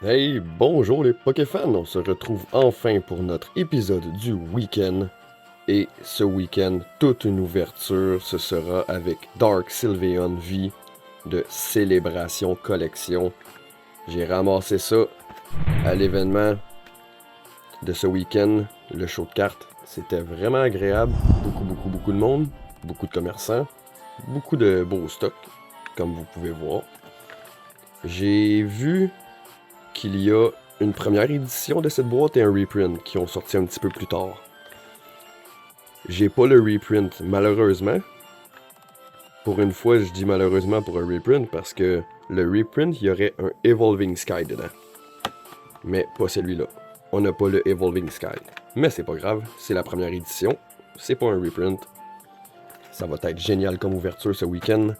Hey, bonjour les Pokéfans, on se retrouve enfin pour notre épisode du week-end. Et ce week-end, toute une ouverture, ce sera avec Dark Sylveon V de Célébration Collection. J'ai ramassé ça à l'événement de ce week-end, le show de cartes. C'était vraiment agréable, beaucoup de monde, beaucoup de commerçants, beaucoup de beaux stocks, comme vous pouvez voir. J'ai vu qu'il y a une première édition de cette boîte et un reprint qui ont sorti un petit peu plus tard. J'ai pas le reprint, malheureusement. Pour une fois, je dis malheureusement pour un reprint parce que le reprint, il y aurait un Evolving Sky dedans. Mais pas celui-là. On n'a pas le Evolving Sky. Mais c'est pas grave, c'est la première édition. C'est pas un reprint. Ça va être génial comme ouverture ce week-end.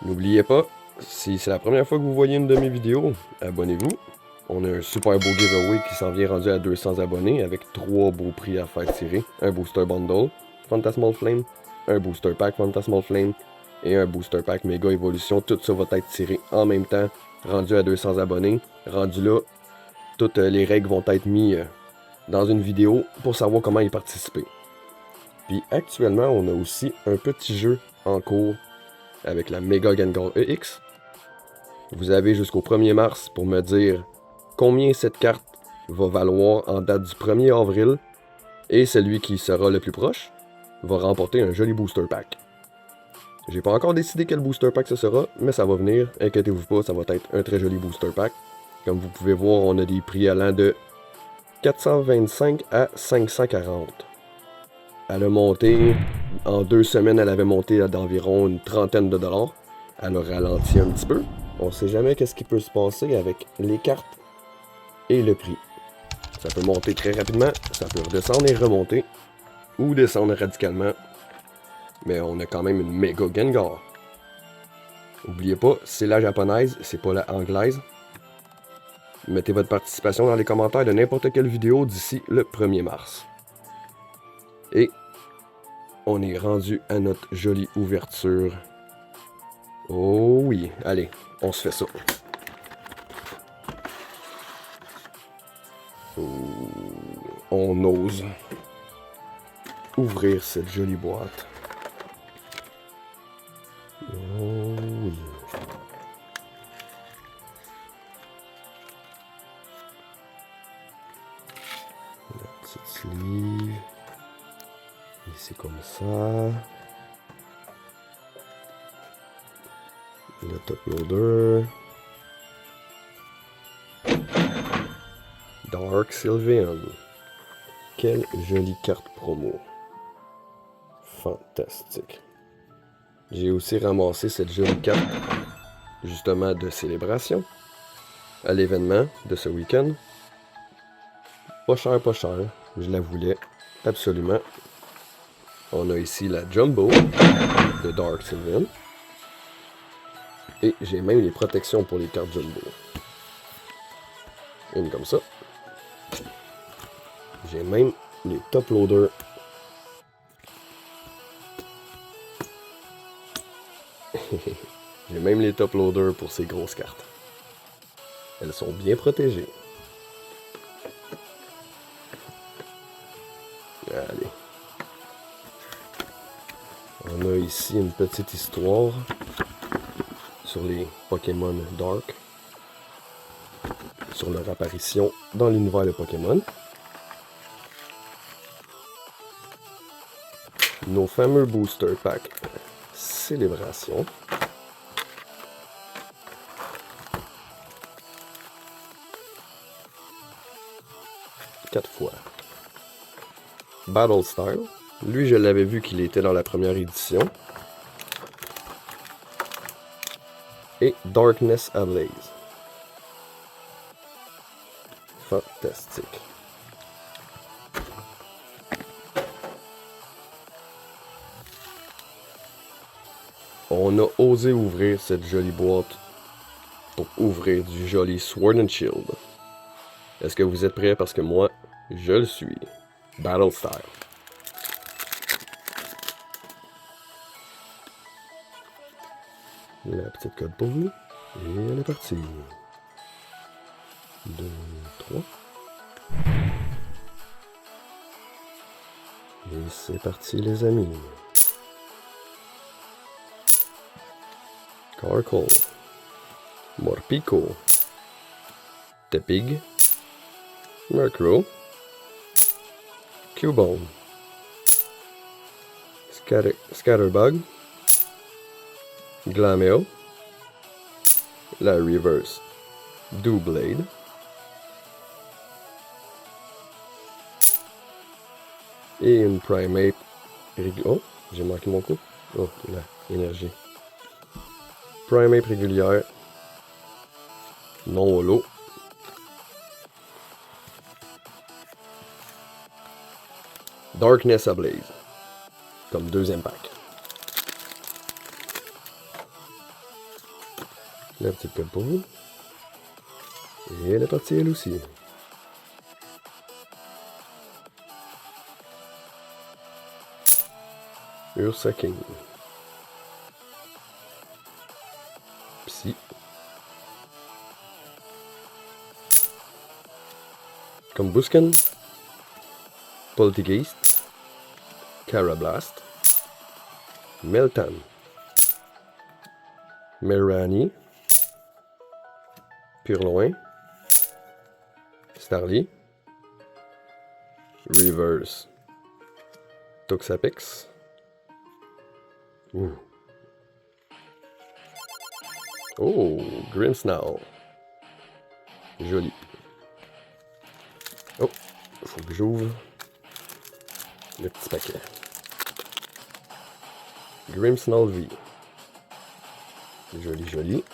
N'oubliez pas, si c'est la première fois que vous voyez une de mes vidéos, abonnez-vous. On a un super beau giveaway qui s'en vient rendu à 200 abonnés avec 3 beaux prix à faire tirer. Un booster bundle, Phantasmal Flame, un booster pack Phantasmal Flame et un booster pack Mega Evolution. Tout ça va être tiré en même temps, rendu à 200 abonnés. Rendu là, toutes les règles vont être mises dans une vidéo pour savoir comment y participer. Puis actuellement, on a aussi un petit jeu en cours avec la Mega Gengar EX. Vous avez jusqu'au 1er mars pour me dire combien cette carte va valoir en date du 1er avril, et celui qui sera le plus proche va remporter un joli booster pack. J'ai pas encore décidé quel booster pack ce sera, mais ça va venir, inquiétez-vous pas, ça va être un très joli booster pack. Comme vous pouvez voir, on a des prix allant de 425 à 540. Elle a monté, en 2 semaines, elle avait monté d'environ une trentaine de dollars. Elle a ralenti un petit peu. On sait jamais qu'est-ce qui peut se passer avec les cartes et le prix. Ça peut monter très rapidement, ça peut redescendre et remonter, ou descendre radicalement. Mais on a quand même une méga Gengar. N'oubliez pas, c'est la japonaise, c'est pas la anglaise. Mettez votre participation dans les commentaires de n'importe quelle vidéo d'ici le 1er mars. Et on est rendu à notre jolie ouverture. Oh oui, allez, on se fait ça. On ose ouvrir cette jolie boîte. Oh oui. La petite sleeve. Ici comme ça. Le top loader. Dark Sylveon. Quelle jolie carte promo. Fantastique. J'ai aussi ramassé cette jolie carte, justement, de célébration, à l'événement de ce week-end. Pas cher, je la voulais, absolument. On a ici la Jumbo de Dark Sylveon. Et j'ai même les protections pour les cartes Jumbo. Une comme ça. J'ai même les top loaders. J'ai même les top loaders pour ces grosses cartes. Elles sont bien protégées. Allez. On a ici une petite histoire sur les Pokémon Dark, sur leur apparition dans l'univers de Pokémon. Nos fameux booster packs Célébration. Quatre fois. Battle Style. Lui, je l'avais vu qu'il était dans la première édition. Et Darkness Ablaze. Fantastique. On a osé ouvrir cette jolie boîte pour ouvrir du joli Sword and Shield. Est-ce que vous êtes prêts? Parce que moi, je le suis. Battle Style. La petite code pour vous. Et elle est partie. 2, 3. Et c'est parti les amis. Carkle, Morpeko, Tepig, Murkrow, Cubone, Scatterbug, Glameow, la Reverse Doublade, et une Primeape régulière. Oh, j'ai manqué mon coup. Oh, là, énergie. Primeape régulière. Non holo. Darkness Ablaze. Comme deuxième pack. La petite code pour vous. Et elle est partie elle aussi. Ursa King. Psy. Combusken. Poltergeist. Carablast. Meltan. Merani. Purloin. Starly. Reverse. Toxapex. Ouh. Oh, Grimmsnarl. Joli. Oh, faut que j'ouvre le petit paquet. Grimmsnarl V. Joli, joli.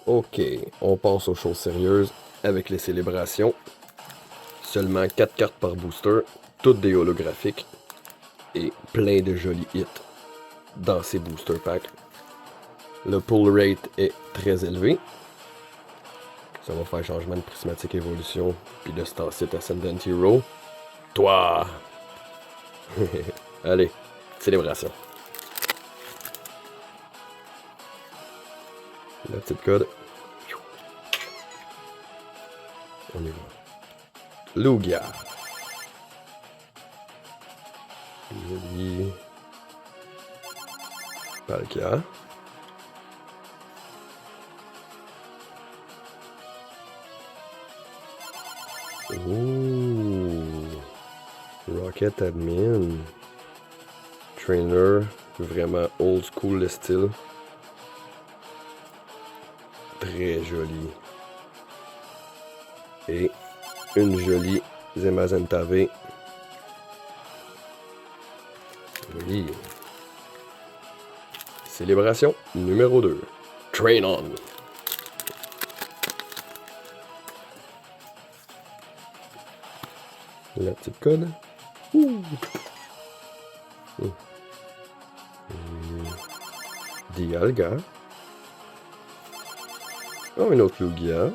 Ok, on passe aux choses sérieuses avec les célébrations. Seulement 4 cartes par booster, toutes des holographiques et plein de jolis hits dans ces booster packs. Le pull rate est très élevé. Ça va faire changement de prismatique évolution puis de Starsite Ascendant Hero. Toi! Allez, célébration. La petite code. On y va. Lugia. Joli. Palkia. Ouh. Rocket Admin. Trainer. Vraiment old school le style. Très joli. Et une jolie Zemazentave. Joli. Célébration numéro 2. Train on. La petite code. Dialga. Oh, une autre Lugia.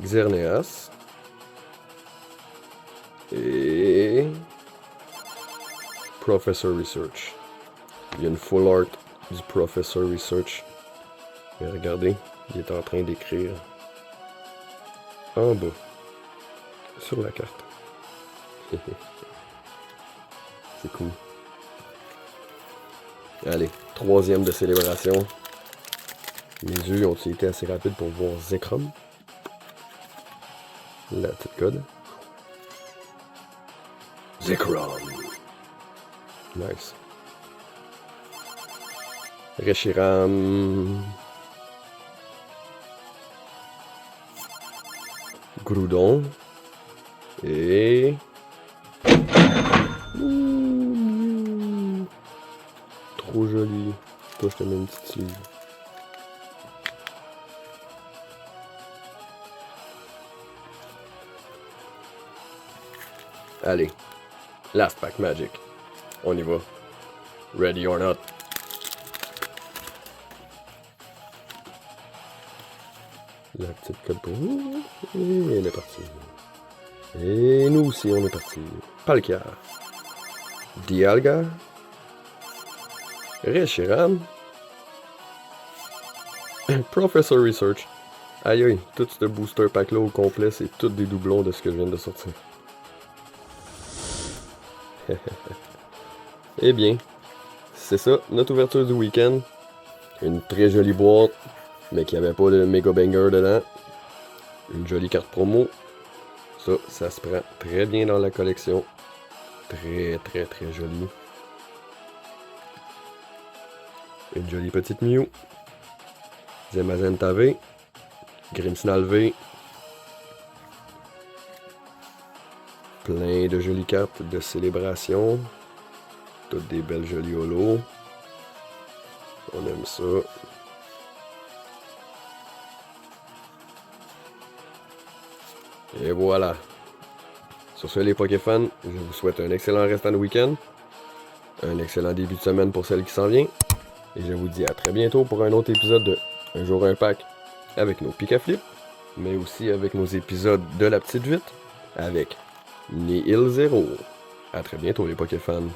Xerneas. Et Professor Research. Il y a une full art du Professor Research. Mais regardez, il est en train d'écrire en bas sur la carte. C'est cool. Allez, troisième de célébration. Mes yeux ont été assez rapides pour voir Zekrom. La petite code. Zekrom. Nice. Reshiram. Groudon. Et... Trop joli. Toi, je te mets une petite sleeve. Allez. Last pack magic. On y va. Ready or not. La petite code pour vous. Et elle est partie. Et nous aussi, on est parti. Palkia. Dialga. Reshiram. Professor Research. Aïe aïe, tout ce booster pack là au complet, c'est tous des doublons de ce que je viens de sortir. Eh bien, c'est ça, notre ouverture du week-end. Une très jolie boîte, mais qui avait pas de méga banger dedans. Une jolie carte promo. Ça se prend très bien dans la collection. Très très très joli. Une jolie petite Mew. Zamazenta V. Grimmsnarl V. Plein de jolies cartes de célébration. Toutes des belles jolies holos. On aime ça. Et voilà. Sur ce, les Pokéfans, je vous souhaite un excellent restant de week-end. Un excellent début de semaine pour celle qui s'en vient. Et je vous dis à très bientôt pour un autre épisode de Un jour un pack avec nos Pikaflip, mais aussi avec nos épisodes de la petite vite avec Nihil Zero. À très bientôt les Pokéfans.